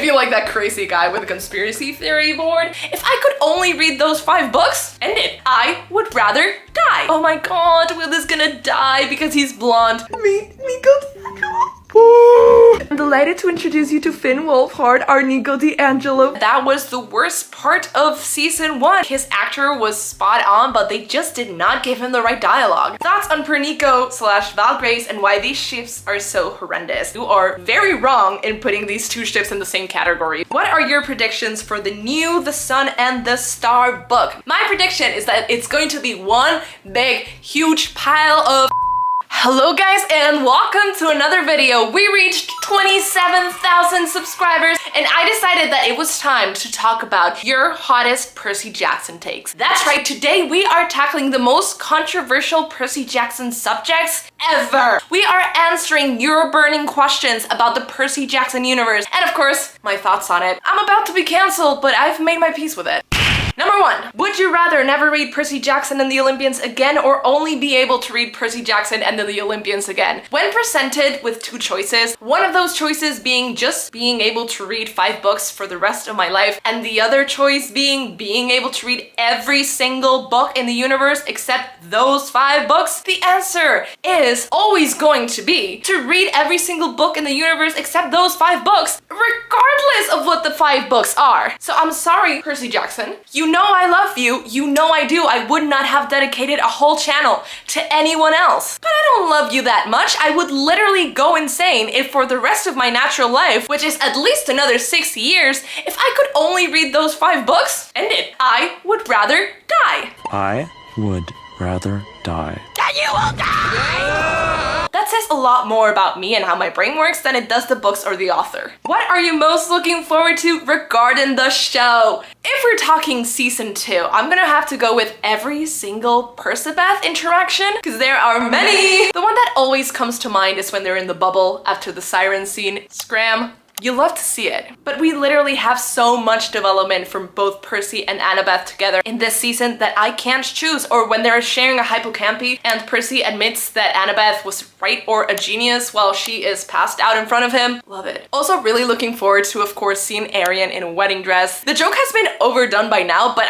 If you like that crazy guy with a conspiracy theory board, if I could only read those 5 books, end it. I would rather die. Oh my god, Will is gonna die because he's blonde. Nico I'm delighted to introduce you to Finn Wolfhard, our Nico D'Angelo. That was the worst part of season 1. His actor was spot on, but they just did not give him the right dialogue. Thoughts on Pernico / Valgrace and why these ships are so horrendous. You are very wrong in putting these 2 ships in the same category. What are your predictions for the new The Sun and the Star book? My prediction is that it's going to be one big, huge pile of Hello guys and welcome to another video. We reached 27,000 subscribers and I decided that it was time to talk about your hottest Percy Jackson takes. That's right, today we are tackling the most controversial Percy Jackson subjects ever. We are answering your burning questions about the Percy Jackson universe and of course, my thoughts on it. I'm about to be canceled, but I've made my peace with it. Number 1, would you rather never read Percy Jackson and the Olympians again or only be able to read Percy Jackson and then the Olympians again? When presented with 2 choices, one of those choices being just being able to read 5 books for the rest of my life and the other choice being able to read every single book in the universe except those 5 books, the answer is always going to be to read every single book in the universe except those 5 books, regardless of what the 5 books are. So I'm sorry, Percy Jackson. You know I love you, you know I do. I would not have dedicated a whole channel to anyone else. But I don't love you that much. I would literally go insane if for the rest of my natural life, which is at least another 6 years, if I could only read those 5 books, end it. I would rather die. I would rather die. And you will die! That says a lot more about me and how my brain works than it does the books or the author. What are you most looking forward to regarding the show? If we're talking season 2, I'm gonna have to go with every single Percabeth interaction because there are many. The one that always comes to mind is when they're in the bubble after the siren scene. Scram. You love to see it. But we literally have so much development from both Percy and Annabeth together in this season that I can't choose. Or when they're sharing a hippocampy and Percy admits that Annabeth was right or a genius while she is passed out in front of him. Love it. Also really looking forward to, of course, seeing Arian in a wedding dress. The joke has been overdone by now, but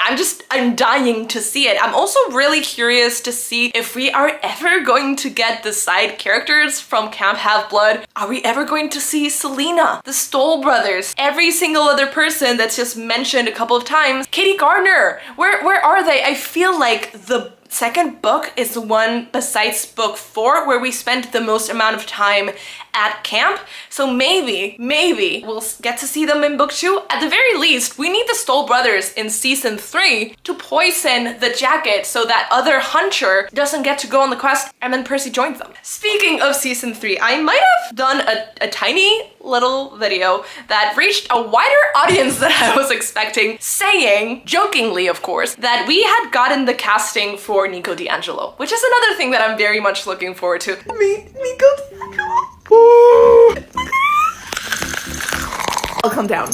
I'm dying to see it. I'm also really curious to see if we are ever going to get the side characters from Camp Half-Blood. Are we ever going to see Selena, the Stoll brothers, every single other person that's just mentioned a couple of times? Katie Gardner, where are they? I feel like the second book is the one besides book 4 where we spent the most amount of time at camp. So maybe we'll get to see them in book 2. At the very least, we need the Stoll brothers in season 3 to poison the jacket so that other hunter doesn't get to go on the quest and then Percy joins them. Speaking of season 3, I might have done a tiny little video that reached a wider audience than I was expecting, saying, jokingly of course, that we had gotten the casting for Nico D'Angelo, which is another thing that I'm very much looking forward to. Nico D'Angelo. I'll come down.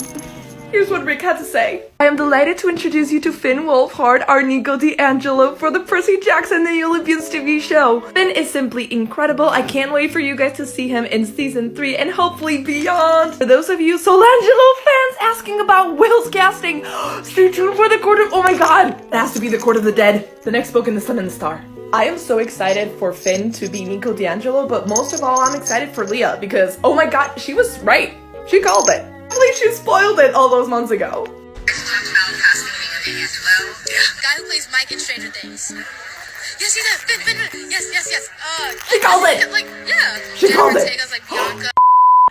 Here's what Rick had to say. I am delighted to introduce you to Finn Wolfhard, our Nico D'Angelo, for the Percy Jackson and the Olympians TV show. Finn is simply incredible. I can't wait for you guys to see him in season 3 and hopefully beyond. For those of you Solangelo fans asking about Will's casting, stay tuned for the Court of... Oh my god! It has to be the Court of the Dead. The next book in The Sun and the Star. I am so excited for Finn to be Nico D'Angelo, but most of all, I'm excited for Leah because, oh my god, she was right. She called it. At least she spoiled it all those months ago. Guy who plays Mike in Stranger Things. Yes, he's that. Finn. Yes. She called it. Like, yeah. She called it. Jennifer Ortega's like Bianca.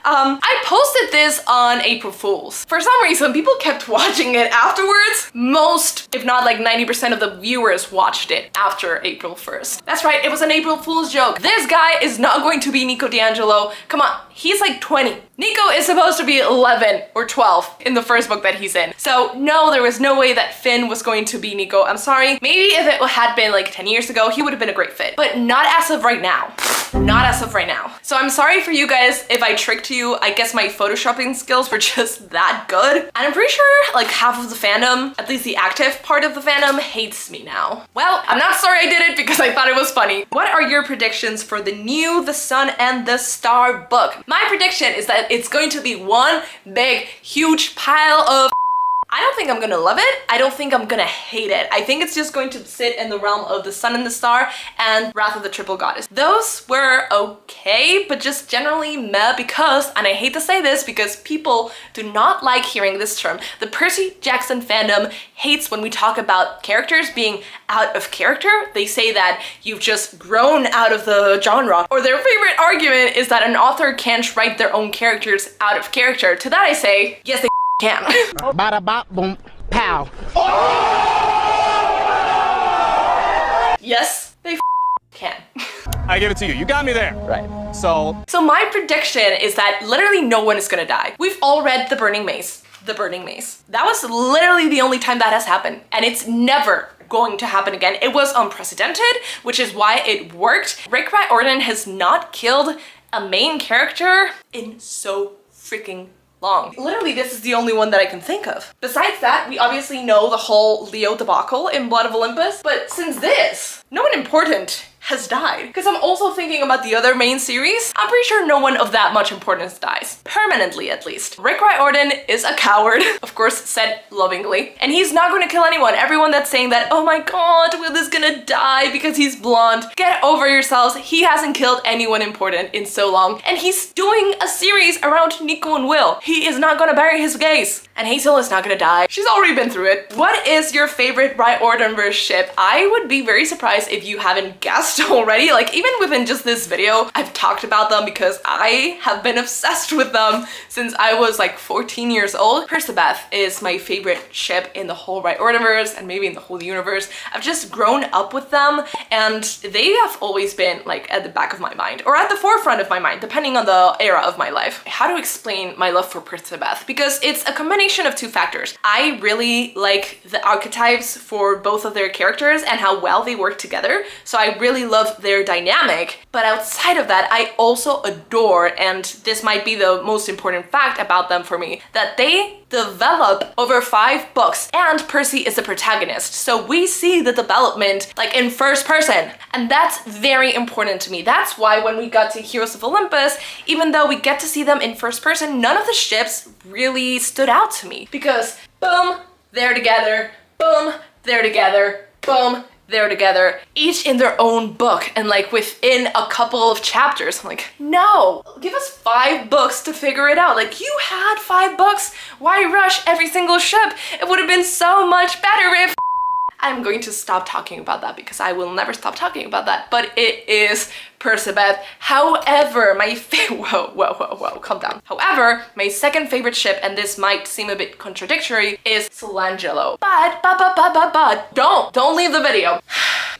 I posted this on April Fool's. For some reason, people kept watching it afterwards. Most, if not like 90% of the viewers watched it after April 1st. That's right, it was an April Fool's joke. This guy is not going to be Nico D'Angelo. Come on, he's like 20. Nico is supposed to be 11 or 12 in the first book that he's in. So no, there was no way that Finn was going to be Nico. I'm sorry. Maybe if it had been like 10 years ago, he would have been a great fit, but not as of right now. Not as of right now. So I'm sorry for you guys if I tricked you. I guess my photoshopping skills were just that good. And I'm pretty sure like half of the fandom, at least the active part of the fandom, hates me now. Well, I'm not sorry I did it because I thought it was funny. What are your predictions for the new The Sun and the Star book? My prediction is that it's going to be one big, huge pile of I don't think I'm gonna love it. I don't think I'm gonna hate it. I think it's just going to sit in the realm of The Sun and the Star and Wrath of the Triple Goddess. Those were okay, but just generally meh because, and I hate to say this because people do not like hearing this term, the Percy Jackson fandom hates when we talk about characters being out of character. They say that you've just grown out of the genre. Or their favorite argument is that an author can't write their own characters out of character. To that I say, yes they can. Bada bop boom pow. Yes, they can. I give it to you. You got me there. Right. So my prediction is that literally no one is gonna die. We've all read The Burning Maze. The Burning Maze. That was literally the only time that has happened, and it's never going to happen again. It was unprecedented, which is why it worked. Rick Riordan has not killed a main character in so freaking long. Literally, this is the only one that I can think of. Besides that, we obviously know the whole Leo debacle in Blood of Olympus, but since this, no one important has died. Because I'm also thinking about the other main series. I'm pretty sure no one of that much importance dies. Permanently, at least. Rick Riordan is a coward, of course said lovingly, and he's not going to kill anyone. Everyone that's saying that, oh my god, Will is gonna die because he's blonde. Get over yourselves. He hasn't killed anyone important in so long, and he's doing a series around Nico and Will. He is not gonna bury his gaze. And Hazel is not gonna die. She's already been through it. What is your favorite Riordanverse ship? I would be very surprised if you haven't guessed already. Like, even within just this video, I've talked about them because I have been obsessed with them since I was like 14 years old. Percabeth is my favorite ship in the whole Riordanverse and maybe in the whole universe. I've just grown up with them and they have always been like at the back of my mind or at the forefront of my mind, depending on the era of my life. How to explain my love for Percabeth? Because it's a combination of two factors. I really like the archetypes for both of their characters and how well they work together. So I really love their dynamic. But outside of that, I also adore, and this might be the most important fact about them for me, that they develop over 5 books and Percy is the protagonist. So we see the development like in first person, and that's very important to me. That's why when we got to Heroes of Olympus, even though we get to see them in first person, none of the ships really stood out to me because boom, they're together, boom, they're together, boom, they're together, each in their own book and like within a couple of chapters. I'm like, no, give us 5 books to figure it out. Like, you had 5 books, why rush every single ship? It would have been so much better if I'm going to stop talking about that because I will never stop talking about that, but it is Percabeth. However, my whoa, calm down. However, my second favorite ship, and this might seem a bit contradictory, is Angelo. But, don't leave the video.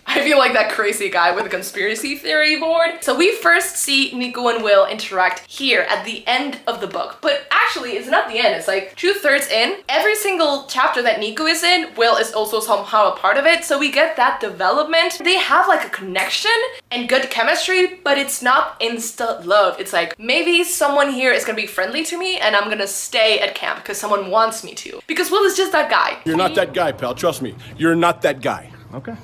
I feel like that crazy guy with a conspiracy theory board. So we first see Nico and Will interact here at the end of the book, but actually it's not the end, it's like 2/3 in. Every single chapter that Nico is in, Will is also somehow a part of it, so we get that development. They have like a connection and good chemistry, but it's not insta love. It's like, maybe someone here is gonna be friendly to me and I'm gonna stay at camp because someone wants me to. Because Will is just that guy. You're not that guy, pal. Trust me. You're not that guy. okay.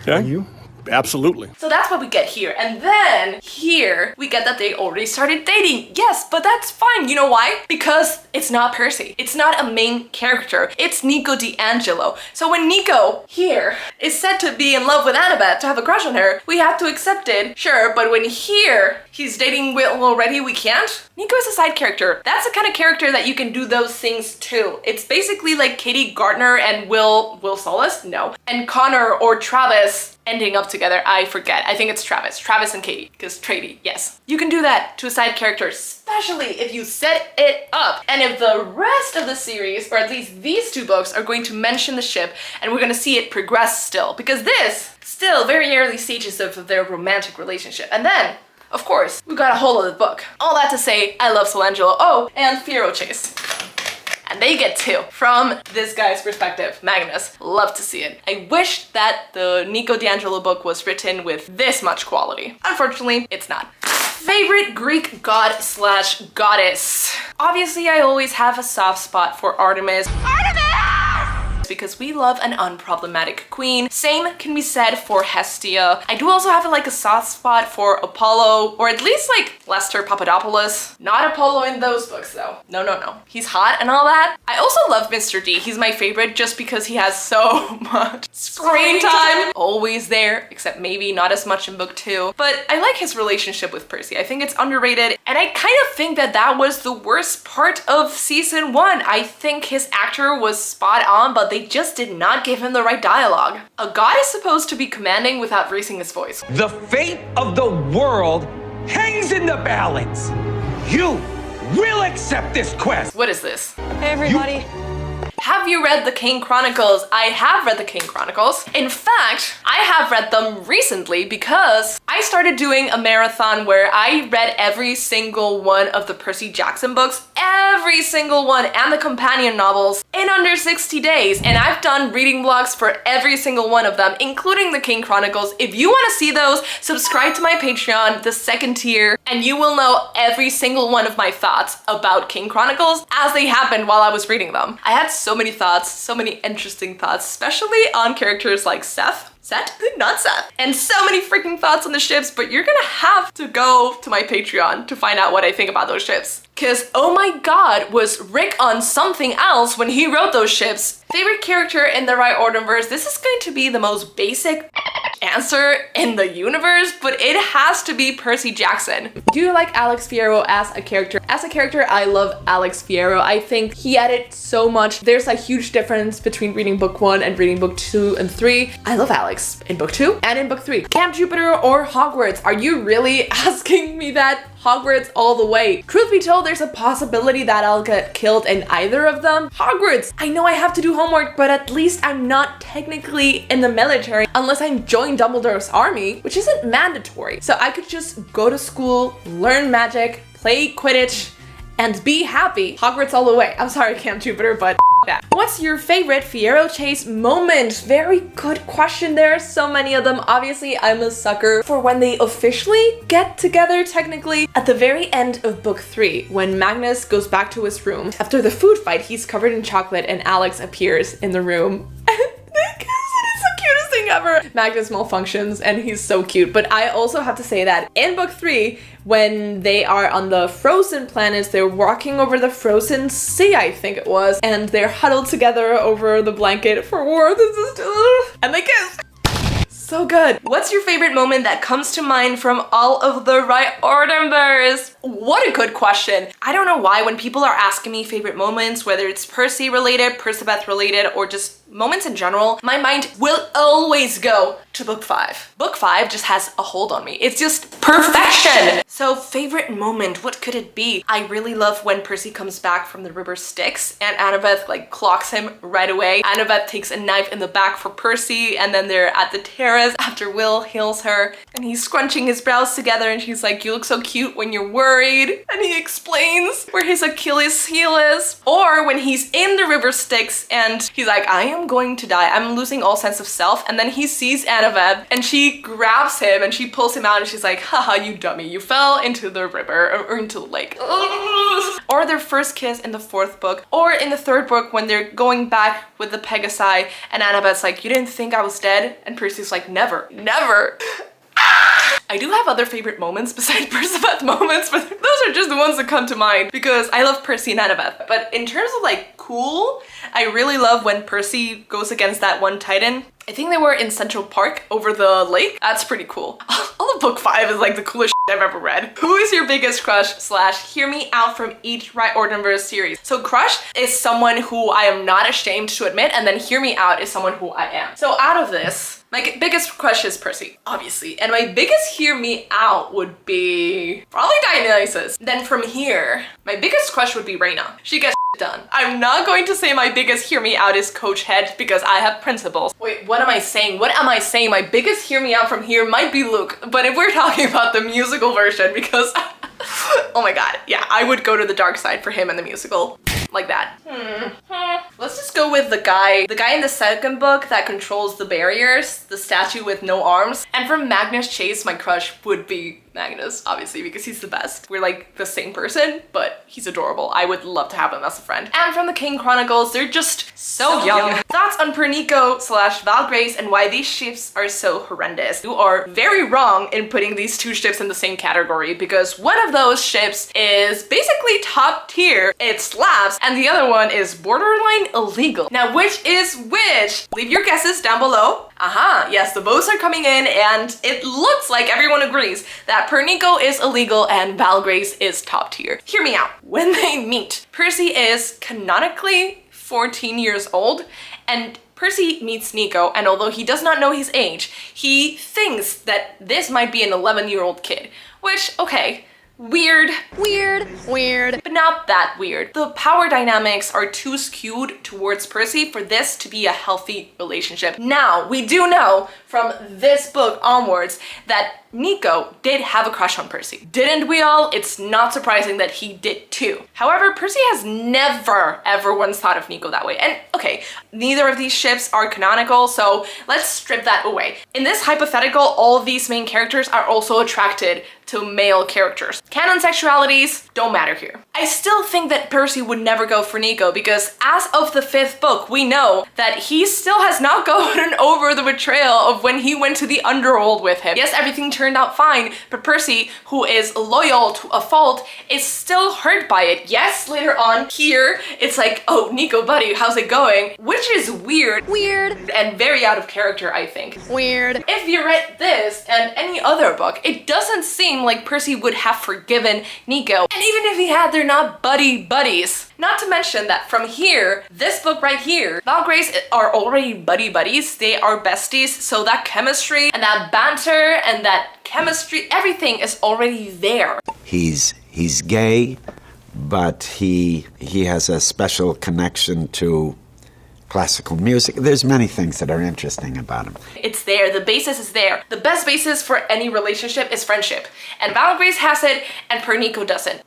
Okay? Are you? Absolutely. So that's what we get here. And then here we get that they already started dating. Yes, but that's fine. You know why? Because it's not Percy. It's not a main character. It's Nico D'Angelo. So when Nico here is said to be in love with Annabeth, to have a crush on her, we have to accept it, sure, but when here he's dating Will already, we can't? Nico is a side character. That's the kind of character that you can do those things to. It's basically like Katie Gardner and Will Solis? No. And Connor or Travis ending up together. I forget. I think it's Travis and Katie, because Trady, yes. You can do that to a side character, especially if you set it up. And if the rest of the series, or at least these 2 books, are going to mention the ship, and we're gonna see it progress still, because this, still very early stages of their romantic relationship. And then, of course, we got a whole other book. All that to say, I love Angelo. Oh, and Fierrochase. And they get 2 from this guy's perspective, Magnus. Love to see it. I wish that the Nico D'Angelo book was written with this much quality. Unfortunately, it's not. Favorite Greek god slash goddess. Obviously, I always have a soft spot for Artemis. Because we love an unproblematic queen. Same can be said for Hestia. I do also have like a soft spot for Apollo, or at least like Lester Papadopoulos. Not Apollo in those books though. No, no, no. He's hot and all that. I also love Mr. D. He's my favorite just because he has so much screen time. Always there, except maybe not as much in book 2. But I like his relationship with Percy. I think it's underrated. And I kind of think that that was the worst part of season 1. I think his actor was spot on, but they just did not give him the right dialogue. A god is supposed to be commanding without raising his voice. The fate of the world hangs in the balance. You will accept this quest. What is this? Hey everybody. Have you read the Kane Chronicles? I have read the Kane Chronicles. In fact, I have read them recently because I started doing a marathon where I read every single one of the Percy Jackson books, every single one, and the companion novels in under 60 days. And I've done reading vlogs for every single one of them, including the Kane Chronicles. If you want to see those, subscribe to my Patreon, the 2nd tier, and you will know every single one of my thoughts about Kane Chronicles as they happened while I was reading them. I had so many thoughts, so many interesting thoughts, especially on characters like Seth, not Seth, and so many freaking thoughts on the ships, but you're gonna have to go to my Patreon to find out what I think about those ships. Cause oh my god, was Rick on something else when he wrote those ships. Favorite character in the Right Orderverse, this is going to be the most basic answer in the universe, but it has to be Percy Jackson. Do you like Alex Fierro as a character? As a character, I love Alex Fierro. I think he added so much. There's a huge difference between reading book 1 and reading book 2 and 3. I love Alex in book 2 and in book 3. Camp Jupiter or Hogwarts? Are you really asking me that? Hogwarts all the way. Truth be told, there's a possibility that I'll get killed in either of them. Hogwarts! I know I have to do homework, but at least I'm not technically in the military unless I join Dumbledore's army, which isn't mandatory. So I could just go to school, learn magic, play Quidditch, and be happy. Hogwarts all the way. I'm sorry, Camp Jupiter, but that. What's your favorite Fierrochase moment? Very good question. There are so many of them. Obviously, I'm a sucker for when they officially get together, technically. At the very end of book 3, when Magnus goes back to his room, after the food fight, he's covered in chocolate and Alex appears in the room. Ever. Magnus malfunctions and he's so cute, but I also have to say that in book 3, when they are on the frozen planets, they're walking over the frozen sea, I think it was, and they're huddled together over the blanket for warmth and they kiss. So good. What's your favorite moment that comes to mind from all of the Right Orderverse? What a good question. I don't know why when people are asking me favorite moments, whether it's Percy related, Percabeth related, or just moments in general, my mind will always go to book 5. Book 5 just has a hold on me. It's just perfection. So favorite moment, what could it be? I really love when Percy comes back from the river Styx and Annabeth like clocks him right away. Annabeth takes a knife in the back for Percy and then they're at the terrace after Will heals her and he's scrunching his brows together and she's like, you look so cute when you're worried, and he explains where his Achilles heel is. Or when he's in the river Styx and he's like, I am going to die, I'm losing all sense of self, and then he sees Annabeth and she grabs him and she pulls him out and she's like, haha, you dummy, you fell into the river or into the lake. Or their first kiss in the 4th book, or in the 3rd book when they're going back with the Pegasi and Annabeth's like, you didn't think I was dead? And Percy's like, never, never. I do have other favorite moments besides Percabeth moments, but those are just the ones that come to mind because I love Percy and Annabeth. But in terms of like cool, I really love when Percy goes against that one Titan. I think they were in Central Park over the lake. That's pretty cool. All of book 5 is like the coolest shit I've ever read. Who is your biggest crush / hear me out from each Right Orderverse series? So crush is someone who I am not ashamed to admit, and then hear me out is someone who I am. So out of this, my biggest crush is Percy, obviously. And my biggest hear me out would be probably Dionysus. Then from here, my biggest crush would be Reyna. She gets done. I'm not going to say my biggest hear me out is Coach Head because I have principles. Wait, what am I saying? What am I saying? My biggest hear me out from here might be Luke, but if we're talking about the musical version, because oh my god, yeah, I would go to the dark side for him in the musical like that. go with the guy in the second book that controls the barriers, the statue with no arms. And from Magnus Chase, my crush would be Magnus, obviously, because he's the best. We're like the same person, but he's adorable. I would love to have him as a friend. And from the King Chronicles, they're just so young. Thoughts on Pernico / Valgrace and why these ships are so horrendous. You are very wrong in putting these two ships in the same category, because one of those ships is basically top tier, it slaps, and the other one is borderline illegal. Now, which is which? Leave your guesses down below. Yes, the votes are coming in, and it looks like everyone agrees that Pernico is illegal and Valgrace is top tier. Hear me out. When they meet, Percy is canonically 14 years old, and Percy meets Nico, and although he does not know his age, he thinks that this might be an 11-year-old kid, which, okay, weird, but not that weird. The power dynamics are too skewed towards Percy for this to be a healthy relationship. Now, we do know from this book onwards that Nico did have a crush on Percy. Didn't we all? It's not surprising that he did too. However, Percy has never ever once thought of Nico that way. And okay, neither of these ships are canonical, so let's strip that away. In this hypothetical, all of these main characters are also attracted to male characters. Canon sexualities don't matter here. I still think that Percy would never go for Nico because as of the 5th book, we know that he still has not gotten over the betrayal of when he went to the underworld with him. Yes, everything turned out fine, but Percy, who is loyal to a fault, is still hurt by it. Yes, later on here, it's like, oh, Nico, buddy, how's it going? Which is weird. And very out of character, I think. If you read this and any other book, it doesn't seem like Percy would have forgiven Nico. And even if he had, they're not buddies. Not to mention that from here, this book right here, Valgrace are already buddies. They are besties, so that chemistry and that banter and that chemistry, everything is already there. He's gay, but he has a special connection to classical music. There's many things that are interesting about him. It's there, the basis is there. The best basis for any relationship is friendship. And Valgrace has it, and Pernico doesn't.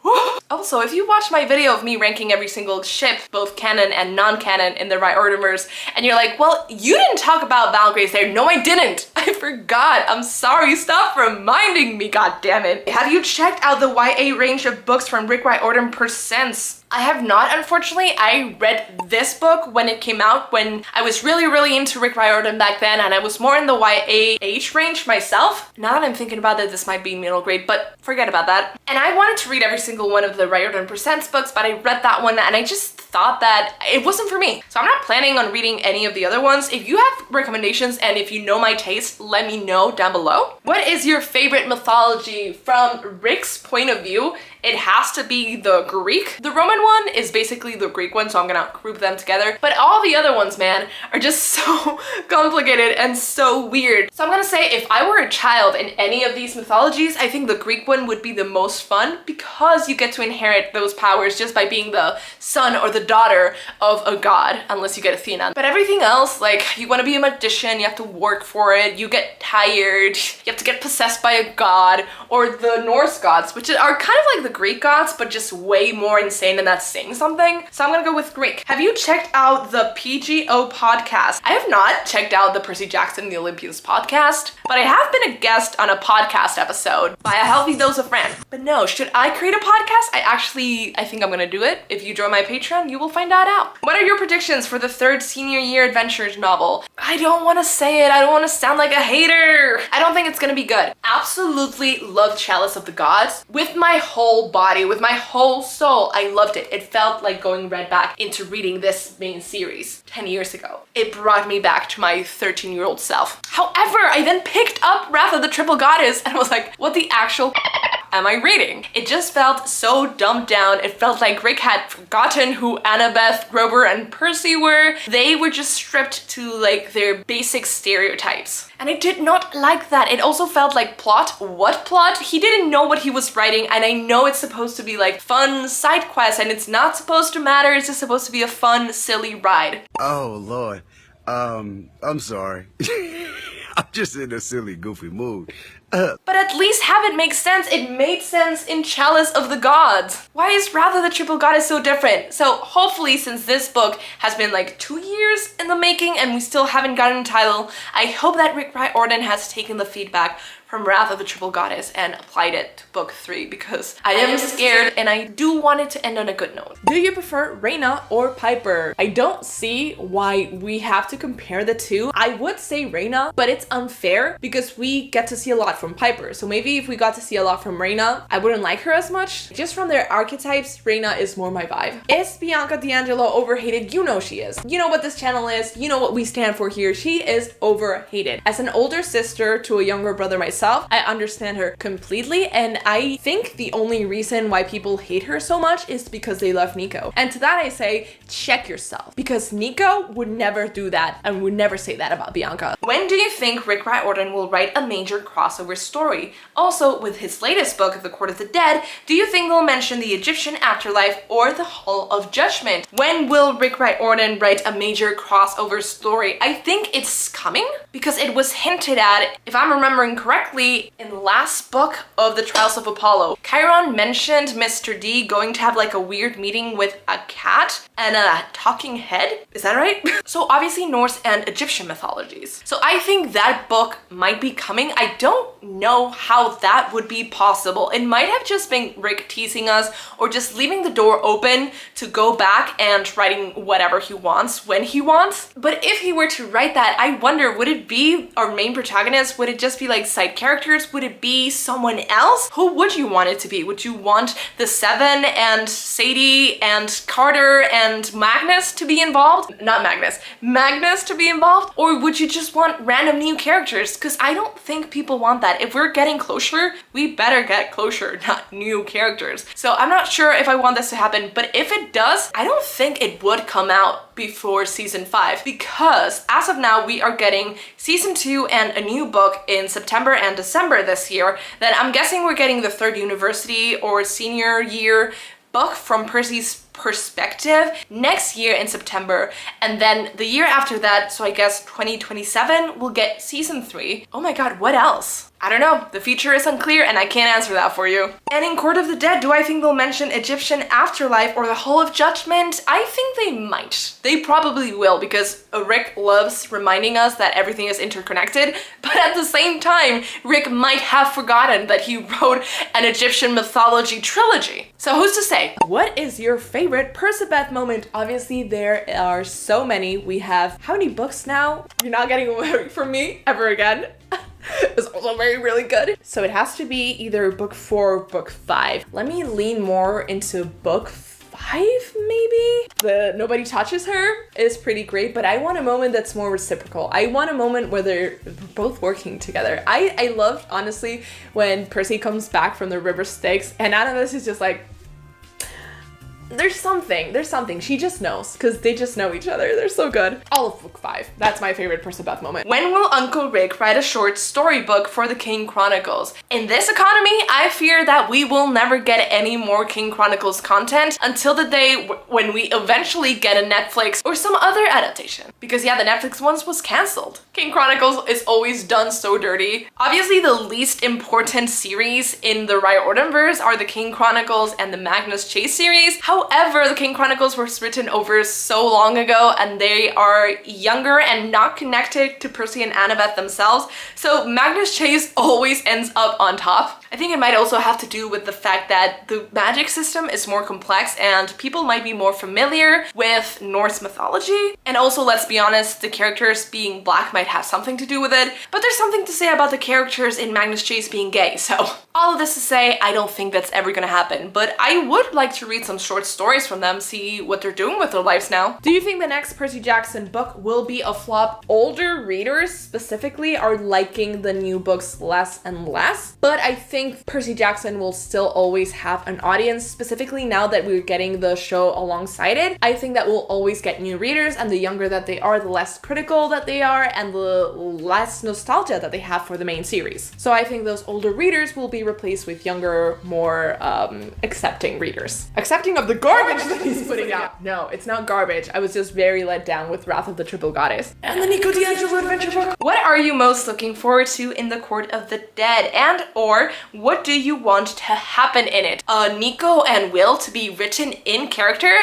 Also, if you watch my video of me ranking every single ship, both canon and non-canon in the right ordermers, and you're like, well, you didn't talk about Valgrace there. No, I didn't. I forgot. I'm sorry. Stop reminding me, god damn it. Have you checked out the YA range of books from Rick Riordan Presents? I have not, unfortunately. I read this book when it came out, when I was really into Rick Riordan back then, and I was more in the YA age range myself. Now that I'm thinking about it, this might be middle grade, but forget about that. And I wanted to read every single one of the Riordan Presents books, but I read that one and I just thought that it wasn't for me. So I'm not planning on reading any of the other ones. If you have recommendations and if you know my taste, let me know down below. What is your favorite mythology from Rick's point of view? It has to be the Greek. The Roman one is basically the Greek one, so I'm gonna group them together. But all the other ones, man, are just so complicated and so weird. So I'm gonna say if I were a child in any of these mythologies, I think the Greek one would be the most fun because you get to inherit those powers just by being the son or the daughter of a god, unless you get Athena. But everything else, like you wanna be a magician, you have to work for it, you get tired, you have to get possessed by a god, or the Norse gods, which are kind of like the Greek gods, but just way more insane and that's saying something. So I'm gonna go with Greek. Have you checked out the PGO podcast? I have not checked out the Percy Jackson The Olympians podcast, but I have been a guest on a podcast episode by a healthy dose of Fran. But no, should I create a podcast? I think I'm gonna do it. If you join my Patreon, you will find that out. What are your predictions for the 3rd senior year adventures novel? I don't wanna say it. I don't wanna sound like a hater. I don't think it's gonna be good. Absolutely loved Chalice of the Gods with my whole body, with my whole soul. I loved it. It felt like going right back into reading this main series 10 years ago. It brought me back to my 13-year-old self. However, I then picked up Wrath of the Triple Goddess and was like, what the actual am I reading? It just felt so dumbed down. It felt like Rick had forgotten who Annabeth, Grover, and Percy were. They were just stripped to like their basic stereotypes. And I did not like that. It also felt like plot. What plot? He didn't know what he was writing, and I know it's supposed to be like fun side quest and it's not supposed to matter. It's just supposed to be a fun, silly ride. Oh, Lord. I'm sorry. I'm just in a silly, goofy mood. But at least have it make sense. It made sense in Chalice of the Gods. Why is Wrath of the Triple Goddess so different? So hopefully, since this book has been like 2 years in the making and we still haven't gotten a title, I hope that Rick Riordan has taken the feedback from Wrath of the Triple Goddess and applied it to book 3, because I am scared and I do want it to end on a good note. Do you prefer Reyna or Piper? I don't see why we have to compare the two. I would say Reyna, but it's unfair because we get to see a lot from Piper. So maybe if we got to see a lot from Reyna, I wouldn't like her as much. Just from their archetypes, Reyna is more my vibe. Is Bianca D'Angelo overhated? You know she is. You know what this channel is. You know what we stand for here. She is overhated. As an older sister to a younger brother myself, I understand her completely, and I think the only reason why people hate her so much is because they love Nico. And to that I say, check yourself, because Nico would never do that and would never say that about Bianca. When do you think Rick Riordan will write a major crossover story? Also, with his latest book, The Court of the Dead, do you think they'll mention the Egyptian afterlife or the Hall of Judgment? When will Rick Riordan write a major crossover story? I think it's coming, because it was hinted at, if I'm remembering correctly, in the last book of the Trials of Apollo. Chiron mentioned Mr. D going to have like a weird meeting with a cat and a talking head. Is that right? So obviously Norse and Egyptian mythologies. So I think that book might be coming. I don't know how that would be possible. It might have just been Rick teasing us or just leaving the door open to go back and writing whatever he wants when he wants. But if he were to write that, I wonder, would it be our main protagonist? Would it just be like side characters? Would it be someone else? Who would you want it to be? Would you want the Seven and Sadie and Carter and Magnus to be involved? Not Magnus. Magnus to be involved? Or would you just want random new characters? Because I don't think people want that. If we're getting closure, we better get closure, not new characters. So I'm not sure if I want this to happen, but if it does, I don't think it would come out before season 5, because as of now we are getting season 2 and a new book in September and December this year. Then I'm guessing we're getting the 3rd university or senior year book from Percy's perspective next year in September, and then the year after that, so I guess 2027, we'll get season 3. Oh my god, what else? I don't know. The future is unclear and I can't answer that for you. And in Court of the Dead, do I think they'll mention Egyptian afterlife or the Hall of Judgment? I think they might. They probably will, because Rick loves reminding us that everything is interconnected, but at the same time, Rick might have forgotten that he wrote an Egyptian mythology trilogy. So who's to say? What is your favorite Percy moment? Obviously, there are so many. We have how many books now? You're not getting away from me ever again. It's also really good. So it has to be either book 4 or book 5. Let me lean more into book 5 maybe? The Nobody Touches Her is pretty great, but I want a moment that's more reciprocal. I want a moment where they're both working together. I loved, honestly, when Percy comes back from the River Styx and Annabeth is just like, there's something. She just knows, because they just know each other. They're so good. All of book 5. That's my favorite Percy moment. When will Uncle Rick write a short storybook for the King Chronicles? In this economy, I fear that we will never get any more King Chronicles content until the day when we eventually get a Netflix or some other adaptation. Because yeah, the Netflix ones was cancelled. King Chronicles is always done so dirty. Obviously, the least important series in the Riordanverse are the King Chronicles and the Magnus Chase series. However, the King Chronicles was written over so long ago and they are younger and not connected to Percy and Annabeth themselves, so Magnus Chase always ends up on top. I think it might also have to do with the fact that the magic system is more complex and people might be more familiar with Norse mythology. And also, let's be honest, the characters being black might have something to do with it, but there's something to say about the characters in Magnus Chase being gay. So all of this to say, I don't think that's ever gonna happen, but I would like to read some short stories from them, see what they're doing with their lives now. Do you think the next Percy Jackson book will be a flop? Older readers specifically are liking the new books less and less, but I think Percy Jackson will still always have an audience, specifically now that we're getting the show alongside it. I think that we'll always get new readers, and the younger that they are, the less critical that they are, and the less nostalgia that they have for the main series. So I think those older readers will be replaced with younger, more accepting readers. Accepting of the garbage that he's putting out. No, it's not garbage. I was just very let down with Wrath of the Triple Goddess. And the Nico D'Angelo adventure book. What are you most looking forward to in the Court of the Dead? And or what do you want to happen in it? Nico and Will to be written in character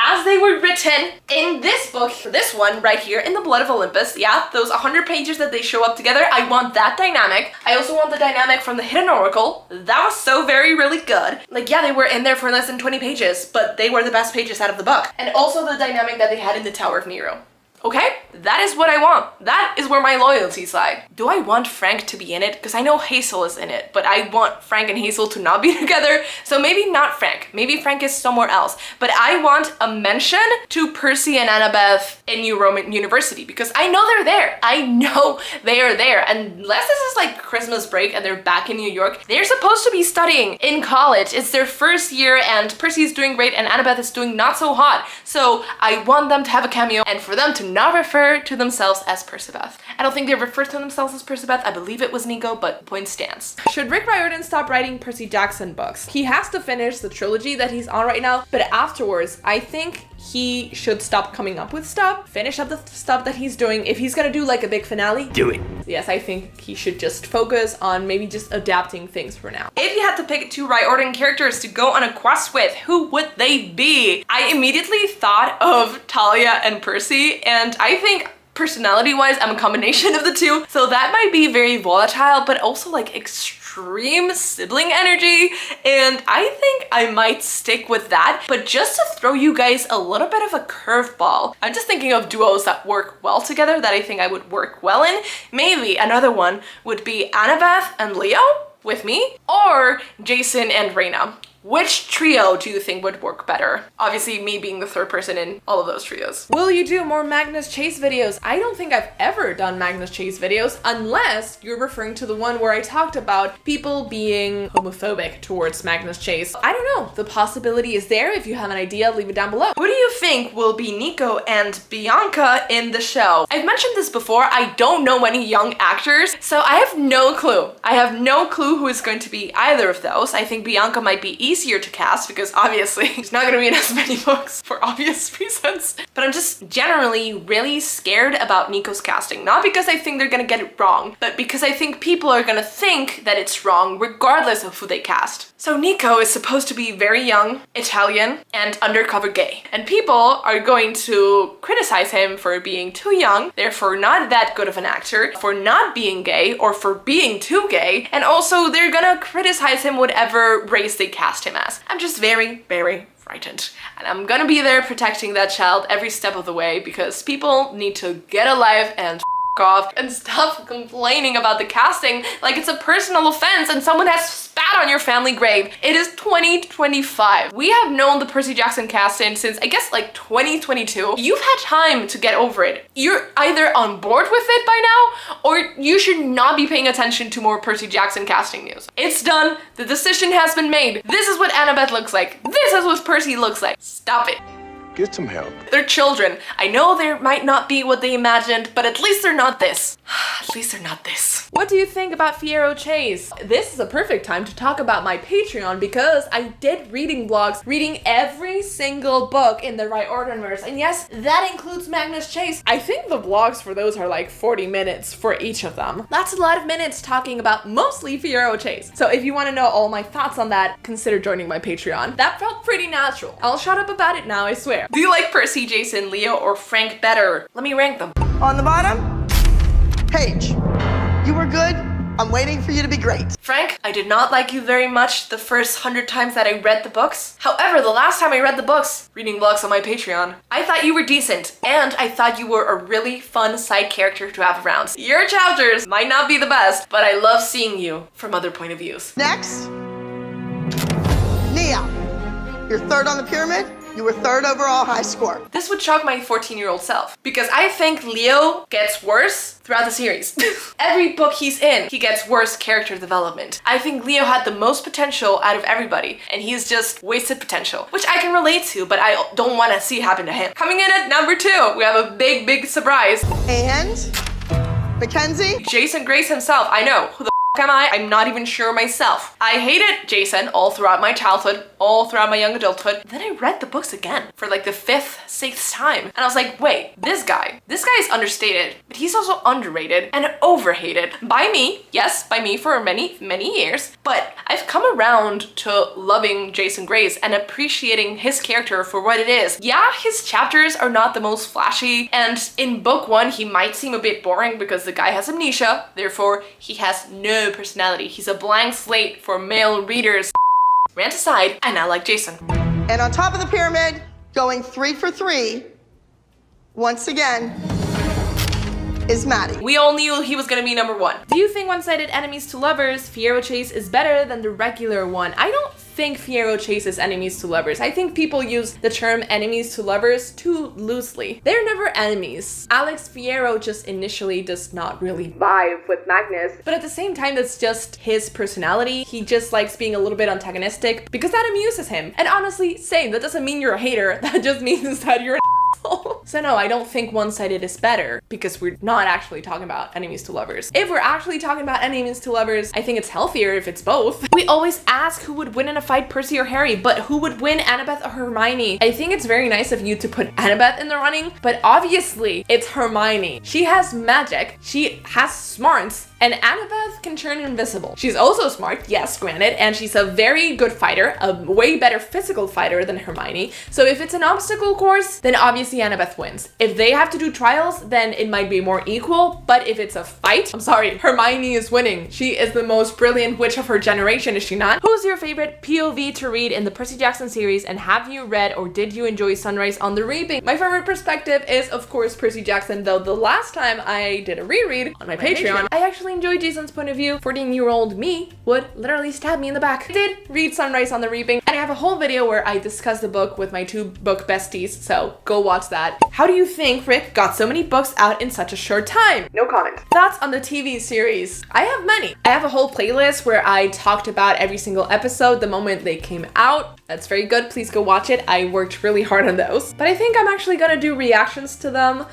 as they were written in this book, this one right here in the Blood of Olympus. Yeah, those 100 pages that they show up together. I want that dynamic. I also want the dynamic from the Hidden Oracle. That was so really good. Like, yeah, they were in there for less than 20 pages, but they were the best pages out of the book. And also the dynamic that they had in the Tower of Nero. Okay, that is what I want. That is where my loyalties lie. Do I want Frank to be in it? Because I know Hazel is in it, but I want Frank and Hazel to not be together. So maybe not Frank. Maybe Frank is somewhere else. But I want a mention to Percy and Annabeth in New Roman University because I know they're there. I know they are there. Unless this is like Christmas break and they're back in New York, they're supposed to be studying in college. It's their first year and Percy's doing great and Annabeth is doing not so hot. So I want them to have a cameo and for them to not refer to themselves as Perciveth. I don't think they refer to themselves as Perciveth. I believe it was Nico, but point stands. Should Rick Riordan stop writing Percy Jackson books? He has to finish the trilogy that he's on right now, but afterwards, I think he should stop coming up with stuff, finish up the stuff that he's doing. If he's gonna do like a big finale, do it. Yes, I think he should just focus on maybe just adapting things for now. If you had to pick 2 Riordan characters to go on a quest with, who would they be? I immediately thought of Talia and Percy, and I think personality-wise, I'm a combination of the two. So that might be very volatile, but also like extreme sibling energy. And I think I might stick with that. But just to throw you guys a little bit of a curveball, I'm just thinking of duos that work well together that I think I would work well in. Maybe another one would be Annabeth and Leo with me, or Jason and Reyna. Which trio do you think would work better? Obviously, me being the third person in all of those trios. Will you do more Magnus Chase videos? I don't think I've ever done Magnus Chase videos unless you're referring to the one where I talked about people being homophobic towards Magnus Chase. I don't know. The possibility is there. If you have an idea, leave it down below. Who do you think will be Nico and Bianca in the show? I've mentioned this before. I don't know any young actors, so I have no clue. I have no clue who is going to be either of those. I think Bianca might be easier to cast because obviously she's not gonna be in as many books for obvious reasons. But I'm just generally really scared about Nico's casting. Not because I think they're gonna get it wrong, but because I think people are gonna think that it's wrong regardless of who they cast. So Nico is supposed to be very young, Italian, and undercover gay. And people are going to criticize him for being too young, therefore not that good of an actor, for not being gay, or for being too gay, and also they're gonna criticize him whatever race they cast him as. I'm just very frightened. And I'm gonna be there protecting that child every step of the way because people need to get a life and off and stop complaining about the casting like it's a personal offense and someone has spat on your family grave. It is 2025. We have known the Percy Jackson casting since I guess like 2022. You've had time to get over it. You're either on board with it by now or you should not be paying attention to more Percy Jackson casting news. It's done. The decision has been made. This is what Annabeth looks like. This is what Percy looks like. Stop it. Get some help. They're children. I know they might not be what they imagined, but at least they're not this. At least they're not this. What do you think about Fierrochase? This is a perfect time to talk about my Patreon because I did reading vlogs, reading every single book in the Riordanverse, and yes, that includes Magnus Chase. I think the vlogs for those are like 40 minutes for each of them. That's a lot of minutes talking about mostly Fierrochase. So if you want to know all my thoughts on that, consider joining my Patreon. That felt pretty natural. I'll shut up about it now, I swear. Do you like Percy, Jason, Leo, or Frank better? Let me rank them. On the bottom, Paige. You were good. I'm waiting for you to be great. Frank, I did not like you very much the first 100 times that I read the books. However, the last time I read the books, reading vlogs on my Patreon, I thought you were decent, and I thought you were a really fun side character to have around. Your chapters might not be the best, but I love seeing you from other point of views. Next, Nia. You're third on the pyramid. You were third overall high score. This would shock my 14-year-old self because I think Leo gets worse throughout the series. Every book he's in, he gets worse character development. I think Leo had the most potential out of everybody and he's just wasted potential, which I can relate to, but I don't want to see happen to him. Coming in at number 2, we have a big surprise. And Mackenzie. Jason Grace himself. I know. Who the am I? I'm not even sure myself. I hated Jason all throughout my childhood, all throughout my young adulthood. Then I read the books again for like the 5th, 6th time. And I was like, wait, this guy is understated, but he's also underrated and overhated by me. Yes, by me for many, many years. But I've come around to loving Jason Grace and appreciating his character for what it is. Yeah, his chapters are not the most flashy, and in book 1 he might seem a bit boring because the guy has amnesia, therefore he has no personality. He's a blank slate for male readers. Rant aside, I now like Jason. And on top of the pyramid, going 3 for 3, once again, is Maddie. We all knew he was gonna be number 1. Do you think one-sided enemies to lovers, Fierrochase, is better than the regular one? I don't think Fierrochase is enemies to lovers. I think people use the term enemies to lovers too loosely. They're never enemies. Alex Fierro just initially does not really vibe with Magnus, but at the same time that's just his personality. He just likes being a little bit antagonistic because that amuses him. And honestly, same, that doesn't mean you're a hater, that just means that you're an So no, I don't think one-sided is better because we're not actually talking about enemies to lovers. If we're actually talking about enemies to lovers, I think it's healthier if it's both. We always ask who would win in a fight, Percy or Harry, but who would win, Annabeth or Hermione? I think it's very nice of you to put Annabeth in the running, but obviously it's Hermione. She has magic, she has smarts, and Annabeth can turn invisible. She's also smart, yes, granted, and she's a very good fighter, a way better physical fighter than Hermione. So if it's an obstacle course, then obviously Annabeth wins. If they have to do trials, then it might be more equal, but if it's a fight, I'm sorry, Hermione is winning. She is the most brilliant witch of her generation, is she not? Who's your favorite POV to read in the Percy Jackson series, and have you read or did you enjoy Sunrise on the Reaping? My favorite perspective is, of course, Percy Jackson, though the last time I did a reread on my Patreon, I actually enjoyed Jason's point of view. 14-year-old me would literally stab me in the back. I did read Sunrise on the Reaping, and I have a whole video where I discuss the book with my 2 book besties, so go watch that. How do you think Rick got so many books out in such a short time? No comment. Thoughts on the TV series? I have many. I have a whole playlist where I talked about every single episode the moment they came out. That's very good. Please go watch it. I worked really hard on those. But I think I'm actually gonna do reactions to them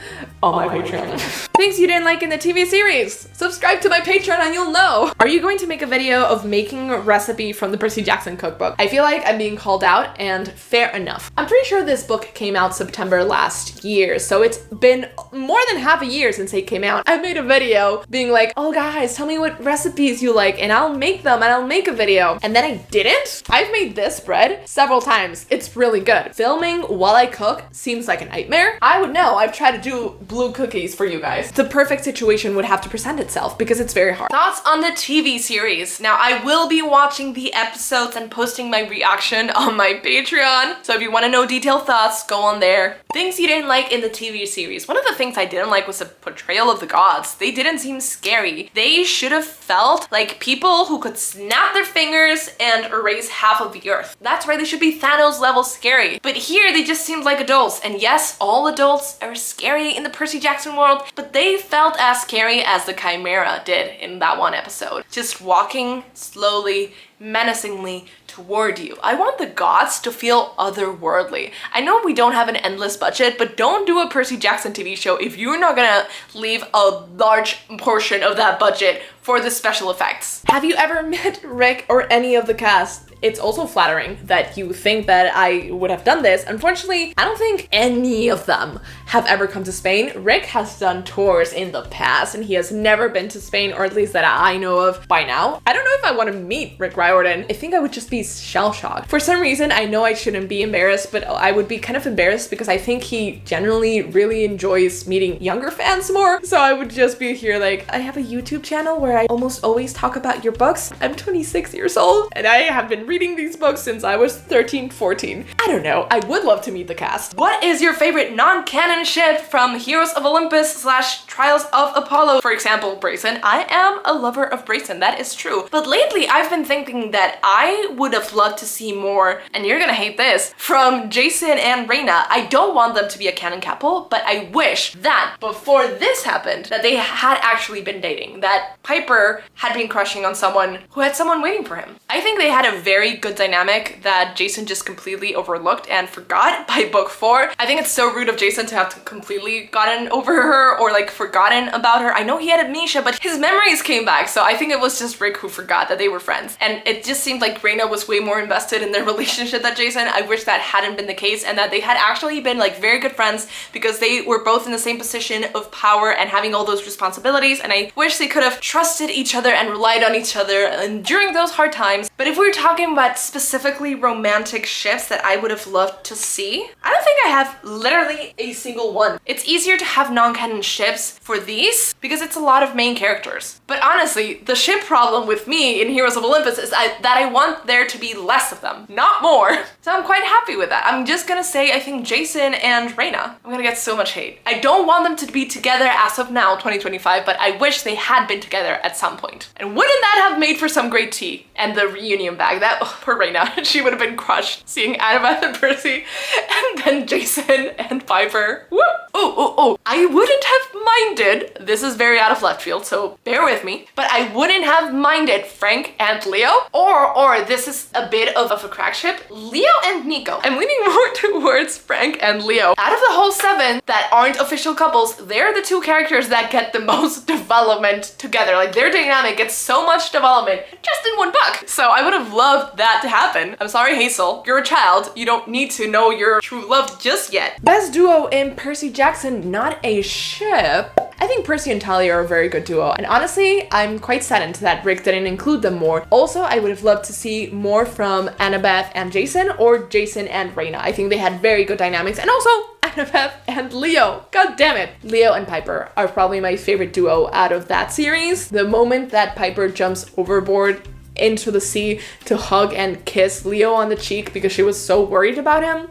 on my Patreon. Things you didn't like in the TV series. Subscribe to my Patreon and you'll know. Are you going to make a video of making a recipe from the Percy Jackson cookbook? I feel like I'm being called out, and fair enough. I'm pretty sure this book came out September last year, so it's been more than half a year since it came out. I made a video being like, oh guys, tell me what recipes you like and I'll make them and I'll make a video. And then I didn't. I've made this bread several times. It's really good. Filming while I cook seems like a nightmare. I would know. I've tried to do blue cookies for you guys. The perfect situation would have to present itself because it's very hard. Thoughts on the TV series? Now, I will be watching the episodes and posting my reaction on my Patreon. So if you want to know detailed thoughts, go on there. Things you didn't like in the TV series. One of the things I didn't like was the portrayal of the gods. They didn't seem scary. They should have felt like people who could snap their fingers and erase half of the earth. That's why they should be Thanos level scary. But here they just seemed like adults. And yes, all adults are scary in the Percy Jackson world, but they felt as scary as the Chimera did in that one episode. Just walking slowly, menacingly toward you. I want the gods to feel otherworldly. I know we don't have an endless budget, but don't do a Percy Jackson TV show if you're not gonna leave a large portion of that budget for the special effects. Have you ever met Rick or any of the cast? It's also flattering that you think that I would have done this. Unfortunately, I don't think any of them have ever come to Spain. Rick has done tours in the past and he has never been to Spain, or at least that I know of by now. I don't know if I want to meet Rick Riordan. I think I would just be shell-shocked. For some reason, I know I shouldn't be embarrassed, but I would be kind of embarrassed because I think he generally really enjoys meeting younger fans more. So I would just be here like, I have a YouTube channel where I almost always talk about your books. I'm 26 years old and I have been reading these books since I was 13, 14. I don't know. I would love to meet the cast. What is your favorite non-canon ship from Heroes of Olympus / Trials of Apollo? For example, Brayson. I am a lover of Brayson, that is true. But lately I've been thinking that I would have loved to see more, and you're gonna hate this, from Jason and Reyna. I don't want them to be a canon couple, but I wish that before this happened, that they had actually been dating. That Piper Piper had been crushing on someone who had someone waiting for him. I think they had a very good dynamic that Jason just completely overlooked and forgot by book 4. I think it's so rude of Jason to have completely gotten over her or like forgotten about her. I know he had amnesia, but his memories came back, so I think it was just Rick who forgot that they were friends. And it just seemed like Raina was way more invested in their relationship than Jason. I wish that hadn't been the case and that they had actually been like very good friends because they were both in the same position of power and having all those responsibilities, and I wish they could have trusted each other and relied on each other and during those hard times. But if we're talking about specifically romantic ships that I would have loved to see, I don't think I have literally a single one. It's easier to have non-canon ships for these because it's a lot of main characters. But honestly, the ship problem with me in Heroes of Olympus is that I want there to be less of them, not more. So I'm quite happy with that. I'm just gonna say I think Jason and Raina. I'm gonna get so much hate. I don't want them to be together as of now, 2025, but I wish they had been together at some point. And wouldn't that have made for some great tea? And the reunion bag, that, oh, poor Raina, she would have been crushed seeing Annabeth and Percy, and then Jason and Piper. Woo! Oh, I wouldn't have minded, this is very out of left field, so bear with me, but I wouldn't have minded Frank and Leo, or this is a bit of a crack ship, Leo and Nico. I'm leaning more towards Frank and Leo. Out of the whole 7 that aren't official couples, they're the 2 characters that get the most development together. Like their dynamic gets so much development just in one book. So I would have loved that to happen. I'm sorry, Hazel, you're a child. You don't need to know your true love just yet. Best duo in Percy Jackson, not a ship. I think Percy and Talia are a very good duo, and honestly, I'm quite saddened that Rick didn't include them more. Also, I would have loved to see more from Annabeth and Jason, or Jason and Raina. I think they had very good dynamics, and also Annabeth and Leo. God damn it. Leo and Piper are probably my favorite duo out of that series. The moment that Piper jumps overboard into the sea to hug and kiss Leo on the cheek because she was so worried about him,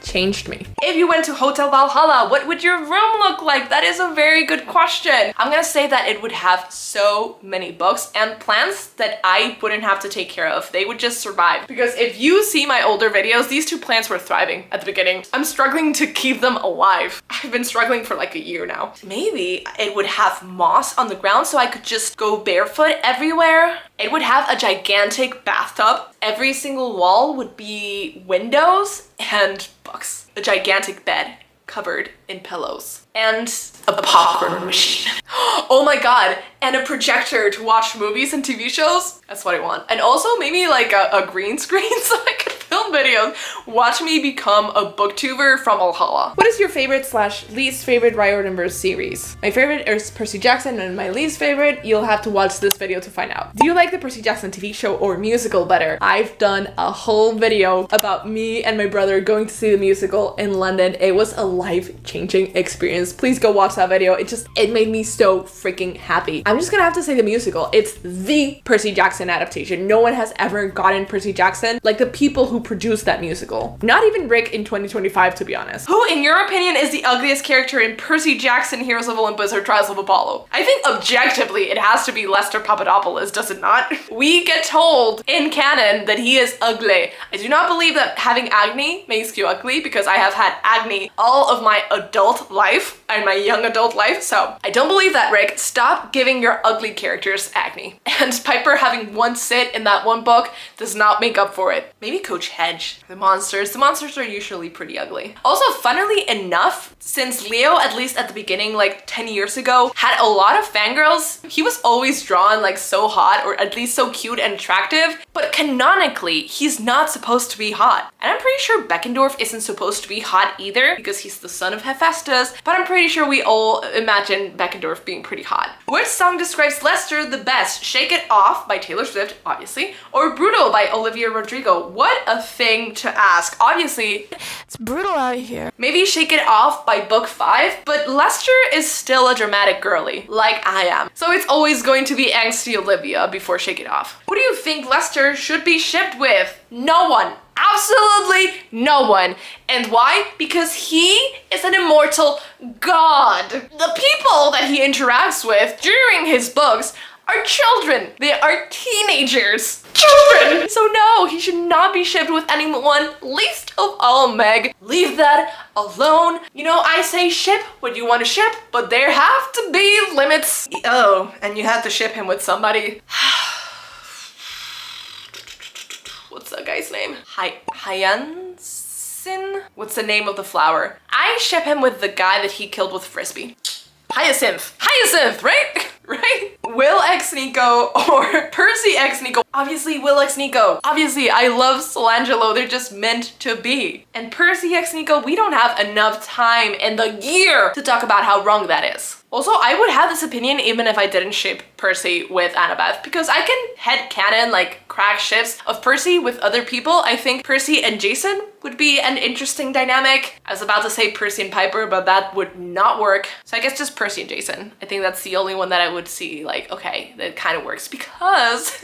changed me. If you went to Hotel Valhalla, what would your room look like? That is a very good question. I'm gonna say that it would have so many books and plants that I wouldn't have to take care of. They would just survive. Because if you see my older videos, these 2 plants were thriving at the beginning. I'm struggling to keep them alive. I've been struggling for like a year now. Maybe it would have moss on the ground so I could just go barefoot everywhere. It would have a gigantic bathtub. Every single wall would be windows and books. A gigantic bed covered in pillows. And a popcorn machine. Oh my god, and a projector to watch movies and TV shows. That's what I want. And also maybe like a green screen so I could film videos. Watch me become a booktuber from Valhalla. What is your favorite / least favorite Riordanverse series? My favorite is Percy Jackson, and my least favorite, you'll have to watch this video to find out. Do you like the Percy Jackson TV show or musical better? I've done a whole video about me and my brother going to see the musical in London. It was a life-changing experience. Please go watch that video. It made me so freaking happy. I'm just gonna have to say the musical. It's the Percy Jackson adaptation. No one has ever gotten Percy Jackson like the people who produced that musical. Not even Rick in 2025, to be honest. Who, in your opinion, is the ugliest character in Percy Jackson, Heroes of Olympus, or Trials of Apollo? I think objectively it has to be Lester Papadopoulos, does it not? We get told in canon that he is ugly. I do not believe that having acne makes you ugly because I have had acne all of my adult life and my young adult life, so I don't believe that, Rick. Stop giving your ugly characters acne. And Piper having one sit in that one book does not make up for it. Maybe Coach Hedge. The monsters are usually pretty ugly. Also, funnily enough, since Leo, at least at the beginning, like 10 years ago, had a lot of fangirls, he was always drawn like so hot, or at least so cute and attractive, but canonically, he's not supposed to be hot. And I'm pretty sure Beckendorf isn't supposed to be hot either because he's the son of Hephaestus, but I'm pretty sure we all imagine Beckendorf being pretty hot. Which song describes Lester the best? Shake It Off by Taylor Swift, obviously, or Brutal by Olivia Rodrigo? What a thing to ask. Obviously, it's brutal out here. Maybe Shake It Off by book 5, but Lester is still a dramatic girly, like I am. So it's always going to be angsty Olivia before Shake It Off. Who do you think Lester should be shipped with? No one. Absolutely no one. And why? Because he is an immortal god. The people that he interacts with during his books are children. They are teenagers. Children! So no, he should not be shipped with anyone, least of all Meg. Leave that alone. You know, I say ship what you want to ship, but there have to be limits. Oh, and you have to ship him with somebody. What's that guy's name? Hyacinth? What's the name of the flower? I ship him with the guy that he killed with Frisbee. Hyacinth. Hyacinth, right? Right? Will X Nico or Percy X Nico. Obviously Will X Nico. Obviously I love Angelo. They're just meant to be. And Percy X Nico, we don't have enough time in the year to talk about how wrong that is. Also, I would have this opinion even if I didn't ship Percy with Annabeth, because I can headcanon, like, crack ships of Percy with other people. I think Percy and Jason would be an interesting dynamic. I was about to say Percy and Piper, but that would not work. So I guess just Percy and Jason. I think that's the only one that I would see, like, okay, that kind of works, because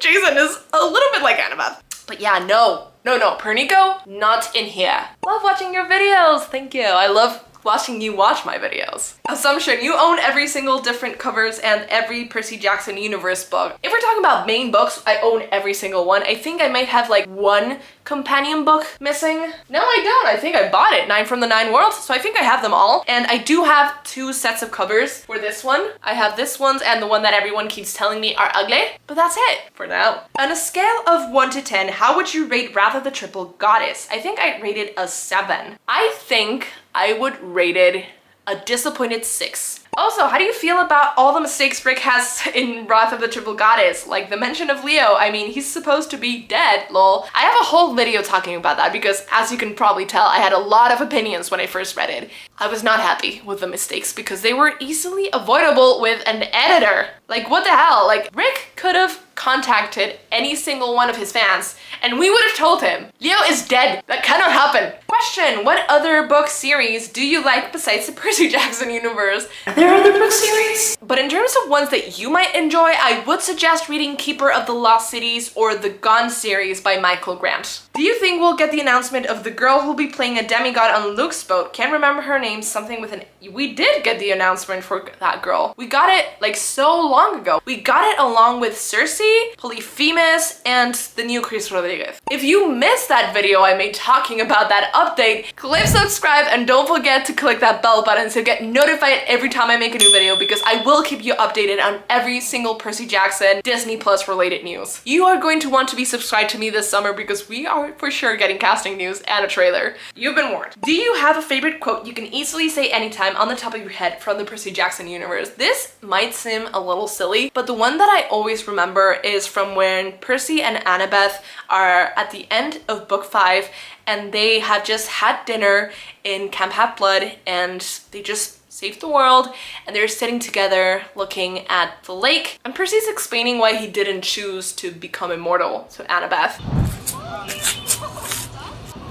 Jason is a little bit like Annabeth. But yeah, no, Pernico, not in here. Love watching your videos, thank you. I love watching you watch my videos. Assumption, you own every single different covers and every Percy Jackson universe book. If we're talking about main books, I own every single one. I think I might have like one companion book missing. No, I don't. I think I bought it, 9 from the 9 Worlds, so I think I have them all. And I do have 2 sets of covers for this one. I have this one's and the one that everyone keeps telling me are ugly, but that's it for now. On a scale of 1 to 10, how would you rate Wrath of the Triple Goddess? I think I rated a 7. I think I would rate it a disappointed 6. Also, how do you feel about all the mistakes Rick has in Wrath of the Triple Goddess? Like the mention of Leo, I mean, he's supposed to be dead, lol. I have a whole video talking about that because, as you can probably tell, I had a lot of opinions when I first read it. I was not happy with the mistakes because they were easily avoidable with an editor. Like, what the hell? Like, Rick could have contacted any single one of his fans and we would have told him, Leo is dead. That cannot happen. Question, what other book series do you like besides the Percy Jackson universe? Are there other book series? But in terms of ones that you might enjoy, I would suggest reading Keeper of the Lost Cities or the Gone series by Michael Grant. Do you think we'll get the announcement of the girl who'll be playing a demigod on Luke's boat? Can't remember her name, something with an... We did get the announcement for that girl. We got it like so long ago. We got it along with Cersei, Polyphemus, and the new Chris Rodriguez. If you missed that video I made talking about that update, click subscribe and don't forget to click that bell button to get notified every time I make a new video, because I will keep you updated on every single Percy Jackson Disney Plus related news. You are going to want to be subscribed to me this summer because we are for sure getting casting news and a trailer. You've been warned. Do you have a favorite quote you can easily say anytime on the top of your head from the Percy Jackson universe? This might seem a little silly, but the one that I always remember is from when Percy and Annabeth are at the end of book 5 and they have just had dinner in Camp Half-Blood and they just saved the world and they're sitting together looking at the lake, and Percy's explaining why he didn't choose to become immortal to Annabeth.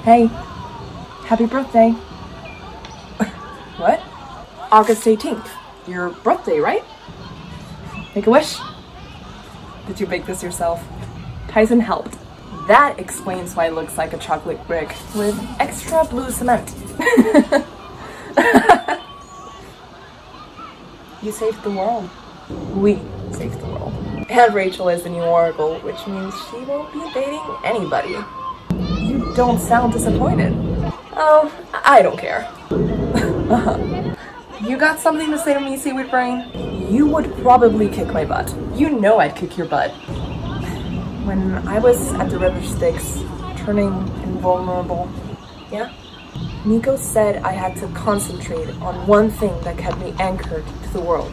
Hey, happy birthday. What? August 18th. Your birthday, right? Make a wish. Did you bake this yourself? Tyson helped. That explains why it looks like a chocolate brick with extra blue cement. You saved the world. We saved the world. And Rachel is the new Oracle, which means she won't be dating anybody. You don't sound disappointed. Oh, I don't care. You got something to say to me, Seaweed Brain? You would probably kick my butt. You know I'd kick your butt. When I was at the River Styx, turning invulnerable, yeah? Nico said I had to concentrate on one thing that kept me anchored to the world.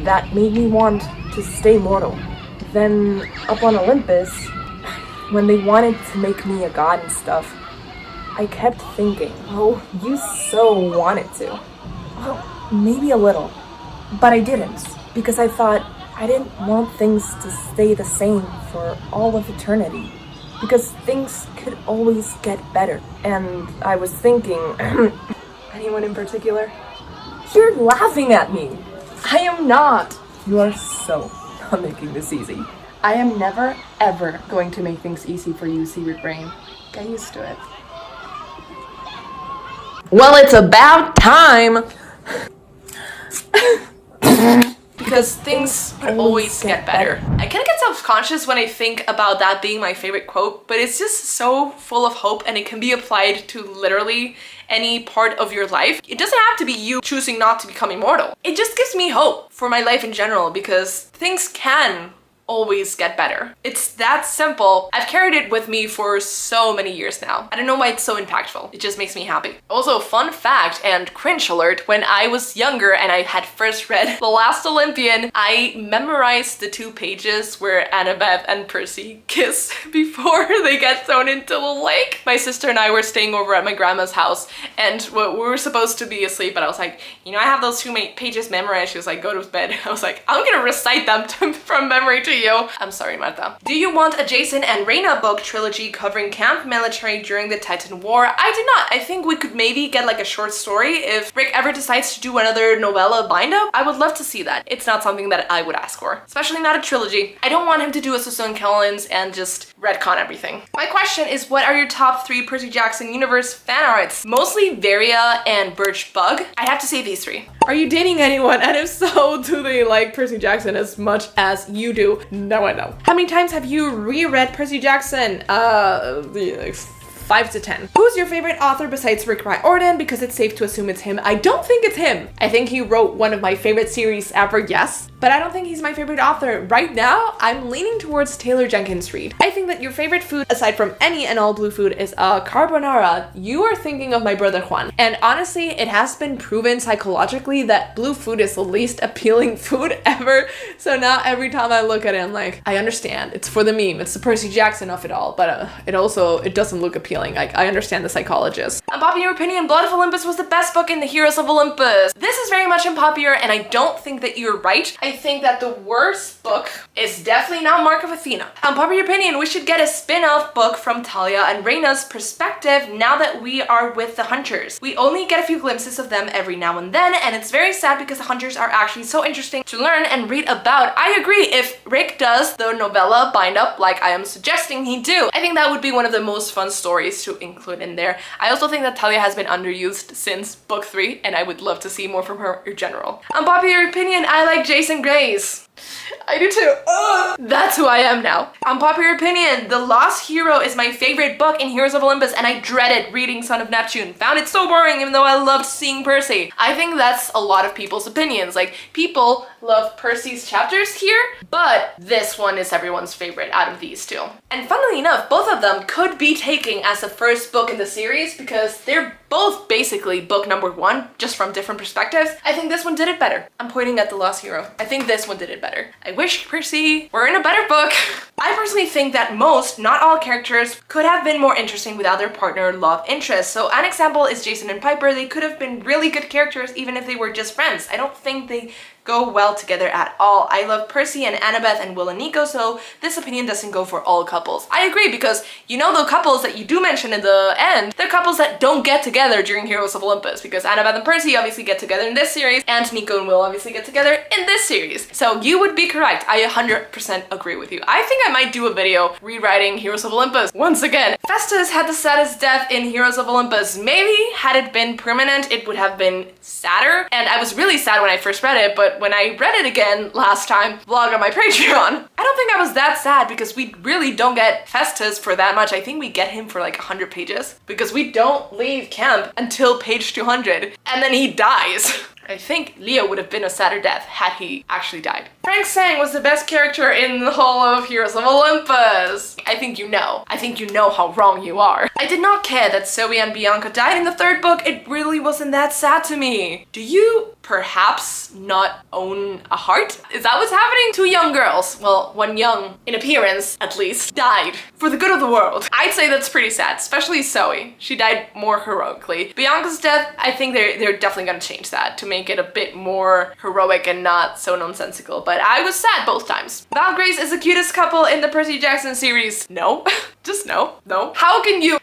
That made me want to stay mortal. Then, up on Olympus, when they wanted to make me a god and stuff, I kept thinking, oh, you so wanted to. Well, maybe a little, but I didn't, because I thought I didn't want things to stay the same for all of eternity, because things could always get better. And I was thinking, anyone in particular? You're laughing at me. I am not. You are so not making this easy. I am never, ever going to make things easy for you, Seaweed Brain. Get used to it. Well, it's about time! because things could always get better. I kind of get self-conscious when I think about that being my favorite quote, but it's just so full of hope and it can be applied to literally any part of your life. It doesn't have to be you choosing not to become immortal. It just gives me hope for my life in general because things can always get better. It's that simple. I've carried it with me for so many years now. I don't know why it's so impactful. It just makes me happy. Also, fun fact and cringe alert, when I was younger and I had first read The Last Olympian, I memorized the 2 pages where Annabeth and Percy kiss before they get thrown into the lake. My sister and I were staying over at my grandma's house and we were supposed to be asleep, but I was like, you know, I have those 2 pages memorized. She was like, go to bed. I was like, I'm gonna recite them from memory to you. I'm sorry, Martha. Do you want a Jason and Reyna book trilogy covering camp military during the Titan War? I do not. I think we could maybe get like a short story if Rick ever decides to do another novella bind-up. I would love to see that. It's not something that I would ask for, especially not a trilogy. I don't want him to do a Susan Collins and just retcon everything. My question is, what are your top 3 Percy Jackson universe fan arts? Mostly Varia and Birch Bug. I have to say these 3. Are you dating anyone? And if so, do they like Percy Jackson as much as you do? No, I know. How many times have you reread Percy Jackson? 5 to 10. Who's your favorite author besides Rick Riordan? Because it's safe to assume it's him. I don't think it's him. I think he wrote one of my favorite series ever, yes. But I don't think he's my favorite author. Right now, I'm leaning towards Taylor Jenkins Reid. I think that your favorite food, aside from any and all blue food, is carbonara. You are thinking of my brother Juan. And honestly, it has been proven psychologically that blue food is the least appealing food ever. So now every time I look at it, I'm like, I understand. It's for the meme. It's the Percy Jackson of it all. But it doesn't look appealing. I understand the psychologist. Unpopular opinion, Blood of Olympus was the best book in the Heroes of Olympus. This is very much unpopular and I don't think that you're right. I think that the worst book is definitely not Mark of Athena. Unpopular opinion, we should get a spin-off book from Talia and Reyna's perspective now that we are with the Hunters. We only get a few glimpses of them every now and then and it's very sad because the Hunters are actually so interesting to learn and read about. I agree, if Rick does the novella bind-up like I am suggesting he do, I think that would be one of the most fun stories to include in there. I also think that Talia has been underused since book 3 and I would love to see more from her in general. Unpopular opinion, I like Jason Grace. I do too. Ugh. That's who I am now. Unpopular opinion, The Lost Hero is my favorite book in Heroes of Olympus and I dreaded reading Son of Neptune. Found it so boring even though I loved seeing Percy. I think that's a lot of people's opinions. Like, people love Percy's chapters here, but this one is everyone's favorite out of these 2. And funnily enough, both of them could be taken as the first book in the series because they're both basically book number 1, just from different perspectives. I think this one did it better. I'm pointing at The Lost Hero. I think this one did it better. I wish Percy were in a better book. I personally think that most, not all characters could have been more interesting without their partner love interest. So an example is Jason and Piper. They could have been really good characters even if they were just friends. I don't think they go well together at all. I love Percy and Annabeth and Will and Nico, so this opinion doesn't go for all couples. I agree because you know the couples that you do mention in the end, they're couples that don't get together during Heroes of Olympus because Annabeth and Percy obviously get together in this series and Nico and Will obviously get together in this series. So you would be correct. I 100% agree with you. I think I might do a video rewriting Heroes of Olympus once again. Festus had the saddest death in Heroes of Olympus. Maybe had it been permanent, it would have been sadder. And I was really sad when I first read it, but when I read it again last time, vlog on my Patreon, I don't think I was that sad because we really don't get Festus for that much. I think we get him for like 100 pages because we don't leave camp until page 200 and then he dies. I think Leo would have been a sadder death had he actually died. Frank Sang was the best character in the whole of Heroes of Olympus. I think you know. I think you know how wrong you are. I did not care that Zoe and Bianca died in the 3rd book. It really wasn't that sad to me. Do you perhaps not own a heart? Is that what's happening? 2 young girls, well, one young in appearance at least, died for the good of the world. I'd say that's pretty sad, especially Zoe. She died more heroically. Bianca's death, I think they're definitely gonna change that to make it a bit more heroic and not so nonsensical, but I was sad both times. Valgrace is the cutest couple in the Percy Jackson series. No. Just no. No. How can you?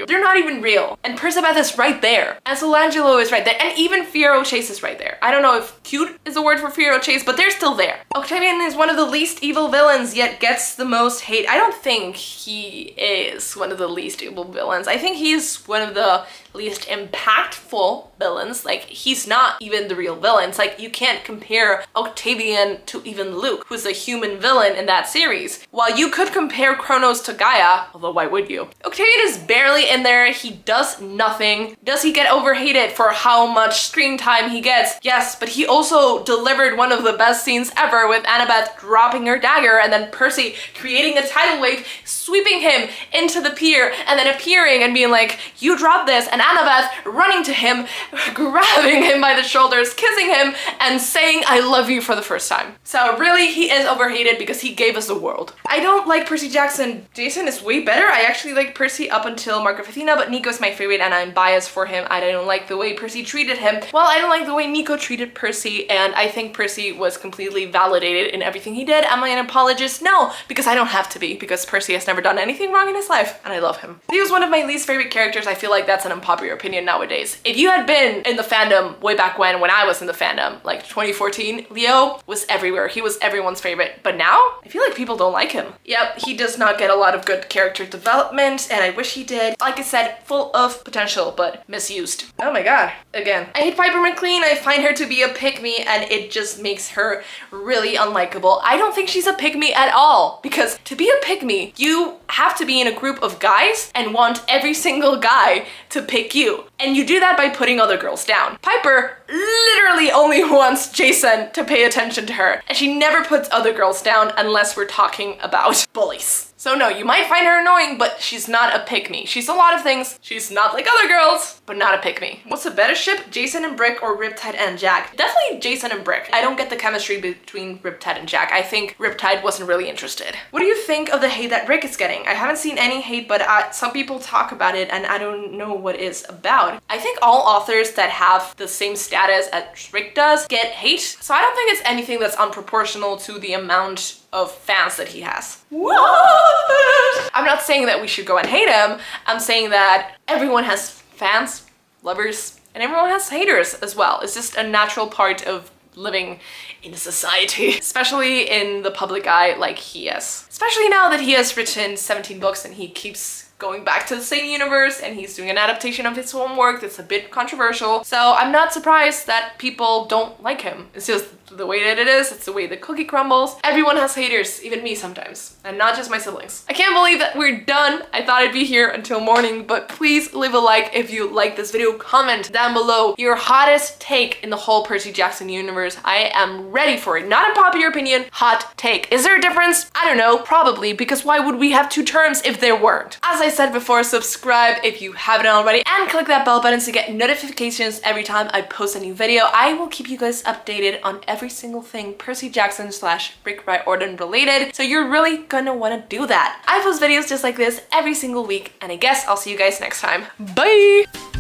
They're not even real. And Percabeth is right there. And Angelo is right there. And even Fierrochase is right there. I don't know if cute is a word for Fierrochase, but they're still there. Octavian is one of the least evil villains, yet gets the most hate. I don't think he is one of the least evil villains. I think he's one of the least impactful villains. Like, he's not even the real villain. It's like, you can't compare Octavian to even Luke, who's a human villain in that series. While you could compare Kronos to Gaia, although why would you? Octavian is barely in there. He does nothing. Does he get overhated for how much screen time he gets? Yes, but he also delivered one of the best scenes ever with Annabeth dropping her dagger and then Percy creating a tidal wave, sweeping him into the pier and then appearing and being like, you dropped this, and Annabeth running to him, grabbing him by the shoulders, kissing him, and saying, I love you for the first time. So really, he is overhated because he gave us the world. I don't like Percy Jackson. Jason is way better. I actually like Percy up until Mark of Athena, but Nico's my favorite and I'm biased for him. I don't like the way Percy treated him. Well, I don't like the way Nico treated Percy, and I think Percy was completely validated in everything he did. Am I an apologist? No, because I don't have to be, because Percy has never done anything wrong in his life, and I love him. He was one of my least favorite characters. I feel like that's an unpopular opinion nowadays. If you had been in the fandom way back when I was in the fandom, like 2014, Leo was everywhere. He was everyone's favorite. But now, I feel like people don't like him. Yep, he does not get a lot of good character development, and I wish he did. Like I said, full of potential, but misused. Oh my god. Again, I hate Piper McLean. I find her to be a pick-me, and it just makes her really unlikable. I don't think she's a pick-me at all, because to be a pick-me, you have to be in a group of guys and want every single guy to pick you. And you do that by putting other girls down. Piper literally only wants Jason to pay attention to her, and she never puts other girls down unless we're talking about bullies. So no, you might find her annoying, but she's not a pick-me. She's a lot of things. She's not like other girls, but not a pick-me. What's a better ship, Jason and Brick or Riptide and Jack? Definitely Jason and Brick. I don't get the chemistry between Riptide and Jack. I think Riptide wasn't really interested. What do you think of the hate that Rick is getting? I haven't seen any hate, but some people talk about it and I don't know what it's about. I think all authors that have the same status as Rick does get hate, so I don't think it's anything that's unproportional to the amount of fans that he has. What? I'm not saying that we should go and hate him. I'm saying that everyone has fans, lovers, and everyone has haters as well. It's just a natural part of living in society, especially in the public eye like he is. Especially now that he has written 17 books and he keeps going back to the same universe and he's doing an adaptation of his own work that's a bit controversial. So I'm not surprised that people don't like him. It's just the way that it is. It's the way the cookie crumbles. Everyone has haters, even me sometimes, and not just my siblings. I can't believe that we're done. I thought I'd be here until morning, but please leave a like if you like this video. Comment down below your hottest take in the whole Percy Jackson universe. I am ready for it. Not a popular opinion, hot take. Is there a difference? I don't know, probably, because why would we have two terms if there weren't? As I said before, subscribe if you haven't already, and click that bell button to get notifications every time I post a new video. I will keep you guys updated on every single thing Percy Jackson / Rick Riordan related, so you're really gonna want to do that. I post videos just like this every single week, and I guess I'll see you guys next time. Bye!